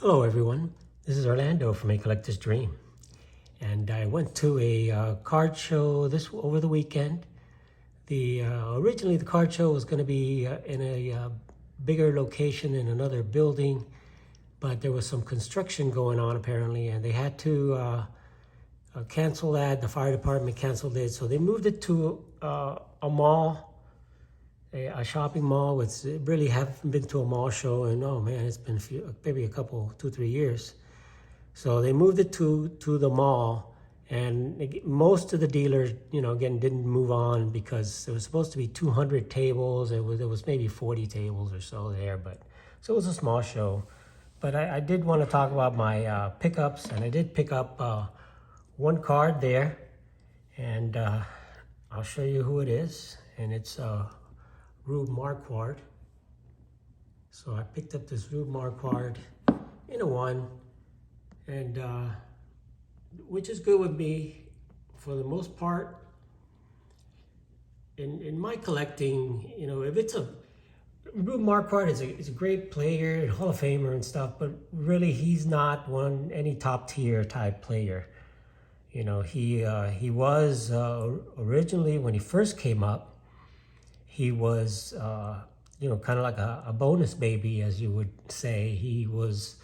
Hello everyone, this is Orlando from A Collector's Dream, and I went to a card show over the weekend. Originally the card show was going to be in a bigger location in another building, but there was some construction going on apparently, and they had to cancel that. The fire department canceled it, so they moved it to a mall. A shopping mall. Really haven't been to a mall show, and oh man, it's been maybe a couple, 2-3 years. So they moved it to the mall, and most of the dealers, again, didn't move on because there was supposed to be 200 tables. There was maybe 40 tables or so there, so it was a small show. But I did want to talk about my pickups, and I did pick up one card there, and I'll show you who it is, and it's Rube Marquard. So I picked up this Rube Marquard in a one, and which is good with me for the most part. In my collecting, if it's Rube Marquard is a great player and Hall of Famer and stuff, but really he's not any top tier type player. He was originally, when he first came up, he was, kind of like a bonus baby, as you would say. He was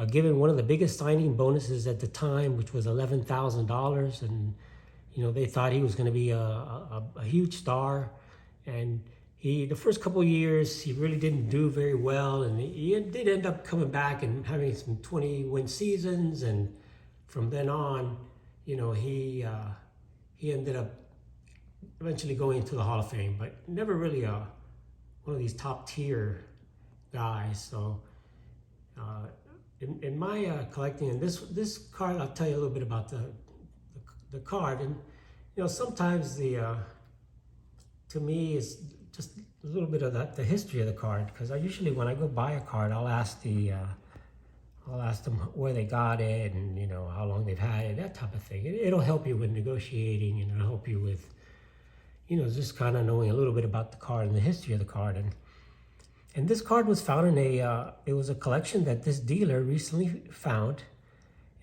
given one of the biggest signing bonuses at the time, which was $11,000. And, they thought he was going to be a huge star. And the first couple of years, he really didn't do very well. And he did end up coming back and having some 20-win seasons. And from then on, he ended up eventually going into the Hall of Fame, but never really one of these top tier guys. So in my collecting, and this card, I'll tell you a little bit about the card. And sometimes to me is just a little bit of the history of the card, because I usually, when I go buy a card, I'll ask them where they got it, and how long they've had it, that type of thing. It'll help you with negotiating, and it'll help you with just kind of knowing a little bit about the card and the history of the card. And this card was found in it was a collection that this dealer recently found.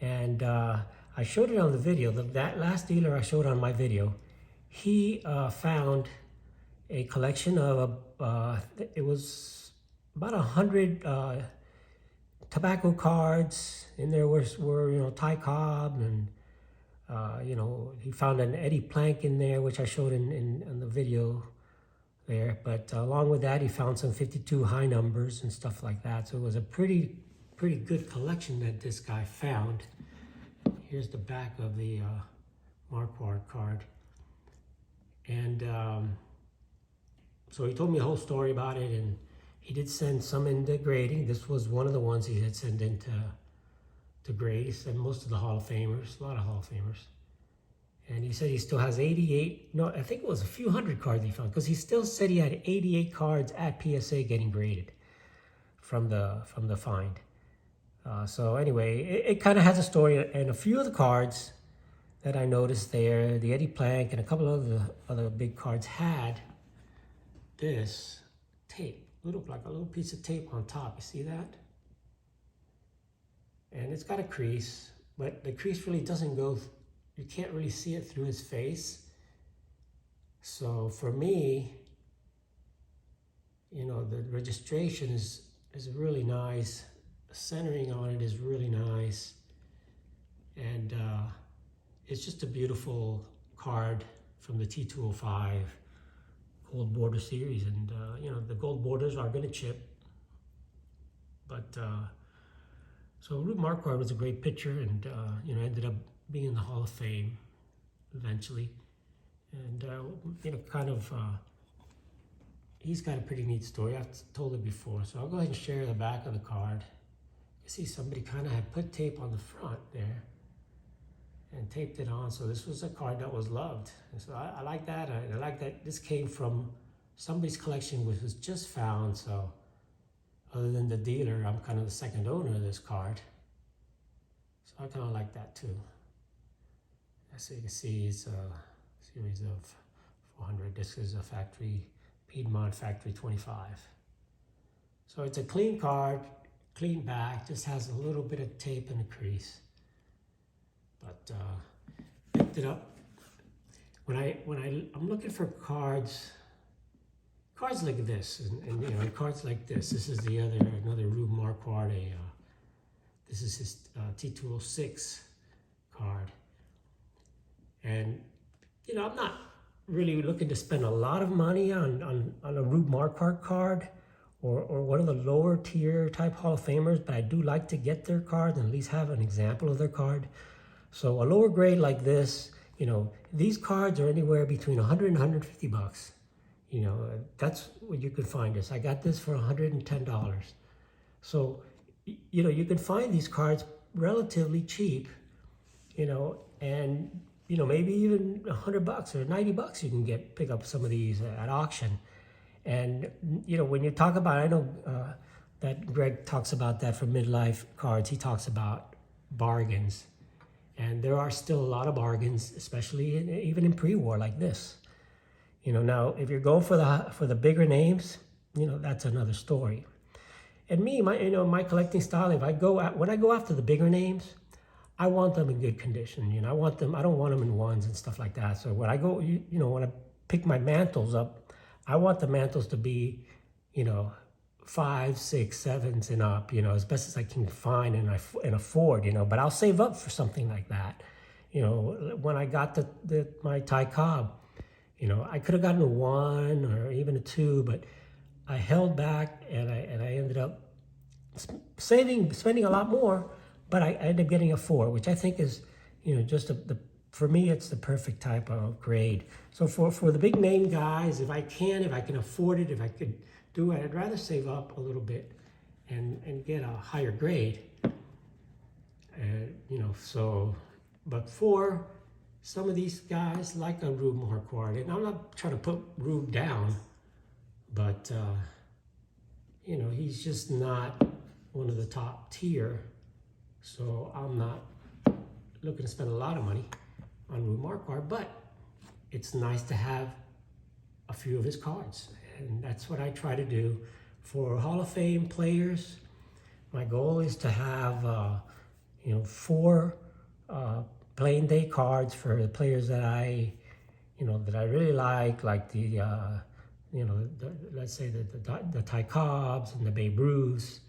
And I showed it on the video. That last dealer I showed on my video, he found a collection of, it was about 100 tobacco cards. In there were Ty Cobb, and he found an Eddie Plank in there, which I showed in the video there. But along with that, he found some 52 high numbers and stuff like that. So it was a pretty good collection that this guy found. Here's the back of the Marquard card. And so he told me a whole story about it, and he did send some into grading. This was one of the ones he had sent into grade. He said most of the Hall of Famers, a lot of Hall of Famers. And he said he still has 88, no, I think it was a few hundred cards he found, because he still said he had 88 cards at PSA getting graded from the find. So anyway, it kind of has a story, and a few of the cards that I noticed there, the Eddie Plank and a couple of the other big cards, had this tape, like a little piece of tape on top. You see that? And it's got a crease, but the crease really doesn't go, you can't really see it through his face. So for me, the registration is really nice. The centering on it is really nice. And it's just a beautiful card from the T205 gold border series. And, the gold borders are going to chip. But, so Rube Marquard was a great pitcher, and ended up being in the Hall of Fame eventually. And he's got a pretty neat story. I've told it before, so I'll go ahead and share the back of the card. You see, somebody kind of had put tape on the front there and taped it on. So this was a card that was loved, and so I like that. I like that this came from somebody's collection, which was just found. So other than the dealer, I'm kind of the second owner of this card. So I kind of like that too. As you can see, it's a series of 400. This is a Piedmont Factory 25. So it's a clean card, clean back, just has a little bit of tape in the crease. But picked it up. I'm looking for cards like this, and you know, cards like this. This is another Rube Marquard. This is his T206 card, and you know, I'm not really looking to spend a lot of money on a Rube Marquard card or one of the lower tier type Hall of Famers, but I do like to get their card and at least have an example of their card. So a lower grade like this, you know, these cards are anywhere between 100 and 150 bucks. You know, that's what you could find this. I got this for $110. So, you know, you can find these cards relatively cheap, you know, and, you know, maybe even 100 bucks or 90 bucks you can pick up some of these at auction. And, you know, when you talk about, I know that Greg talks about that for midlife cards. He talks about bargains. And there are still a lot of bargains, especially even in pre-war like this. You know, now if you're going for the bigger names, you know, that's another story. And me, my collecting style, when I go after the bigger names, I want them in good condition. You know, I don't want them in ones and stuff like that. So when I go, you know, when I pick my mantles up, I want the mantles to be, you know, 5, 6, 7s and up, you know, as best as I can find and afford, you know, but I'll save up for something like that. You know, when I got my Ty Cobb, you know, I could have gotten a 1 or even a 2, but I held back and I ended up spending a lot more, but I ended up getting a 4, which I think is, you know, just for me, it's the perfect type of grade. So for the big name guys, if I can afford it, if I could do it, I'd rather save up a little bit and get a higher grade. And, you know, so, but for some of these guys, like a Rube Marquard, and I'm not trying to put Rube down, but, you know, he's just not one of the top tier. So I'm not looking to spend a lot of money on Rube Marquard, but it's nice to have a few of his cards. And that's what I try to do for Hall of Fame players. My goal is to have, you know, 4 playing day cards for the players that I really like the, you know, let's say the Ty Cobbs and the Babe Ruths,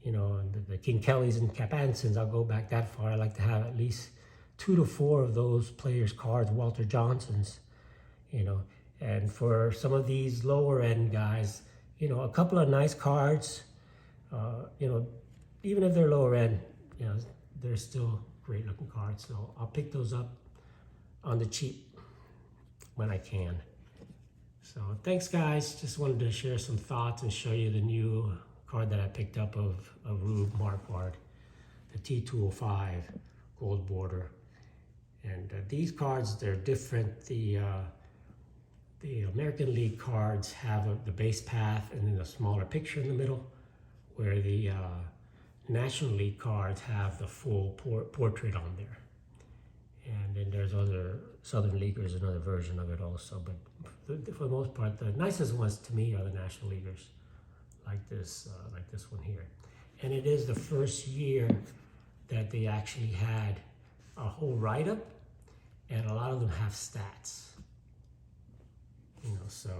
you know, and the King Kellys and Cap Ansons. I'll go back that far. I like to have at least 2 to 4 of those players' cards, Walter Johnson's, you know. And for some of these lower end guys, you know, a couple of nice cards, you know, even if they're lower end, you know, they're still great looking cards. So I'll pick those up on the cheap when I can. So thanks guys. Just wanted to share some thoughts and show you the new card that I picked up of Rube Marquard, the T205 gold border. And these cards, they're different. The American League cards have the base path and then a smaller picture in the middle, where the National League cards have the full portrait on there. And then there's other Southern Leaguers, another version of it also. But for the most part, the nicest ones to me are the National Leaguers, like this one here. And it is the first year that they actually had a whole write-up, and a lot of them have stats. You know, so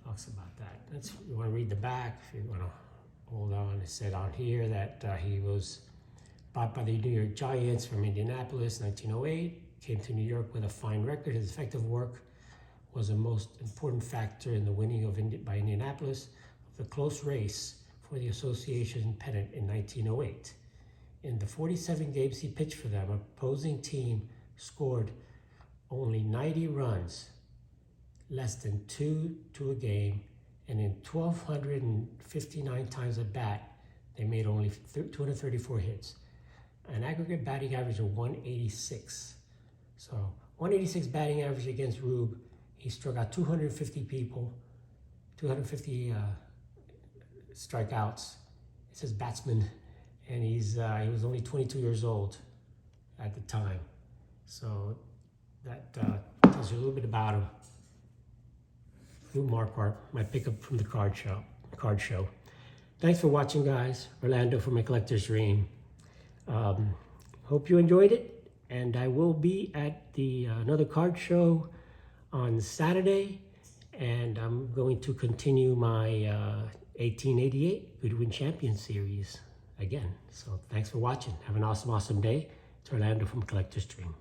talks about that. You want to read the back, if you want to hold on. It said on here that he was bought by the New York Giants from Indianapolis in 1908, came to New York with a fine record. His effective work was the most important factor in the winning by Indianapolis of the close race for the association pennant in 1908. In the 47 games he pitched for them, opposing team scored only 90 runs, less than 2 to a game, and in 1,259 times at bat, they made only 234 hits. An aggregate batting average of 186. So 186 batting average against Rube. He struck out 250 people, 250 strikeouts. It says batsman, and he was only 22 years old at the time. So that tells you a little bit about him. Rube Marquard, my pickup from the card show. Thanks for watching, guys. Orlando from A Collector's Dream. Hope you enjoyed it, and I will be at the another card show on Saturday, and I'm going to continue my 1888 Goodwin Champion series again. So thanks for watching. Have an awesome day. It's Orlando from Collector's Dream.